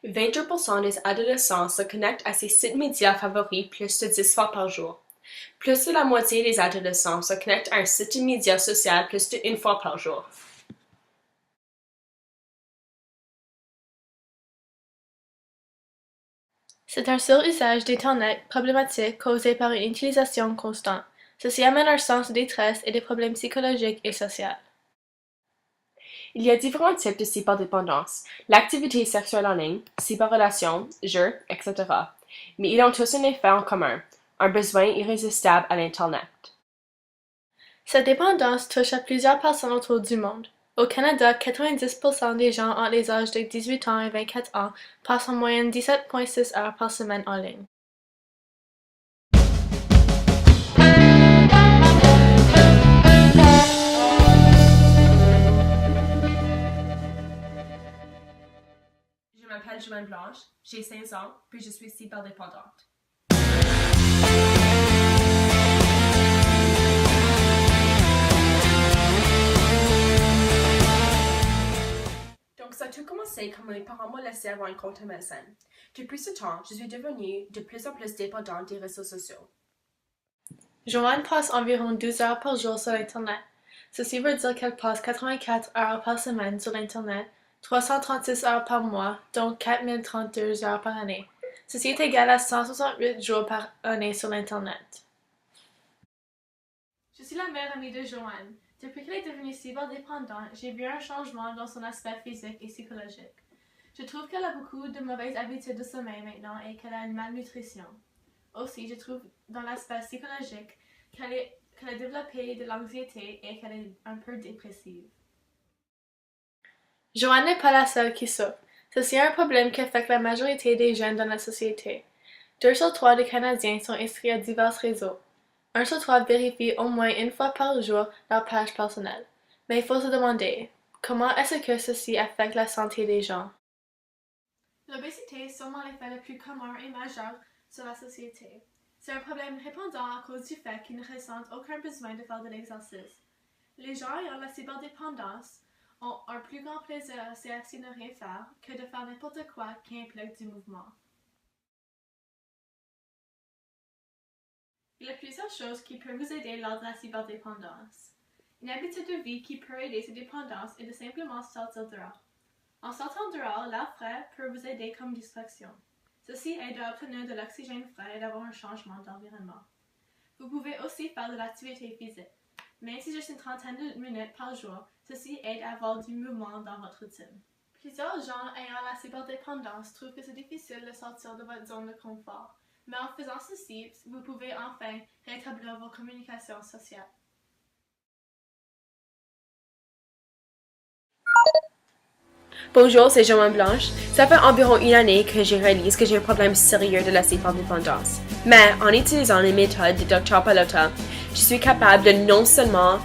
22% des adolescents se connectent à ces sites médias favoris plus de 10 fois par jour. Plus de la moitié des adolescents se connectent à un site de média social plus d'une fois par jour. C'est un surusage d'Internet problématique causé par une utilisation constante. Ceci amène un sens de détresse et des problèmes psychologiques et sociaux. Il y a différents types de cyberdépendance: l'activité sexuelle en ligne, cyberrelations, jeux, etc. Mais ils ont tous un effet en commun, un besoin irrésistible à l'Internet. Cette dépendance touche à plusieurs personnes autour du monde. Au Canada, 90% des gens entre les âges de 18 ans et 24 ans passent en moyenne 17,6 heures par semaine en ligne. Je m'appelle Joanne Blanche, j'ai 16 ans, puis je suis cyberdépendante. Donc, ça a tout commencé quand mes parents m'ont laissé avoir un compte MSN. Depuis ce temps, je suis devenue de plus en plus dépendante des réseaux sociaux. Joanne passe environ 12 heures par jour sur Internet. Ceci veut dire qu'elle passe 84 heures par semaine sur Internet, 336 heures par mois, donc 4032 heures par année. Ceci est égal à 168 jours par année sur Internet. Je suis la meilleure amie de Joanne. Depuis qu'elle est devenue cyberdépendante, j'ai vu un changement dans son aspect physique et psychologique. Je trouve qu'elle a beaucoup de mauvaises habitudes de sommeil maintenant et qu'elle a une malnutrition. Aussi, je trouve dans l'aspect psychologique qu'elle a développé de l'anxiété et qu'elle est un peu dépressive. Joanne n'est pas la seule qui souffre. Ceci est un problème qui affecte la majorité des jeunes dans la société. 2 sur 3 des Canadiens sont inscrits à divers réseaux. 1 sur 3 vérifient au moins une fois par jour leur page personnelle. Mais il faut se demander, comment est-ce que ceci affecte la santé des gens? L'obésité est sûrement l'effet le plus commun et majeur sur la société. C'est un problème répandant à cause du fait qu'ils ne ressentent aucun besoin de faire de l'exercice. Les gens ayant la cyberdépendance ont un plus grand plaisir à essayer de ne rien faire que de faire n'importe quoi qui implique du mouvement. Il y a plusieurs choses qui peuvent vous aider lors de la cyberdépendance. Une habitude de vie qui peut aider cette dépendance est de simplement sortir dehors. En sortant dehors, l'air frais peut vous aider comme distraction. Ceci aide à obtenir de l'oxygène frais et d'avoir un changement d'environnement. Vous pouvez aussi faire de l'activité physique. Même si juste une trentaine de minutes par jour, ceci aide à avoir du mouvement dans votre routine. Plusieurs gens ayant la cyberdépendance trouvent que c'est difficile de sortir de votre zone de confort. Mais en faisant ceci, vous pouvez enfin rétablir vos communications sociales. Bonjour, c'est Joanne Blanche. Ça fait environ une année que je réalise que j'ai un problème sérieux de la cyberdépendance. Mais en utilisant les méthodes du Dr Pallotta, je suis capable de non seulement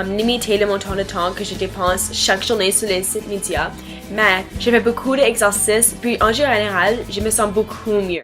limiter le montant de temps que je dépense chaque journée sur les sites médias, mais je fais beaucoup d'exercices, puis en général, je me sens beaucoup mieux.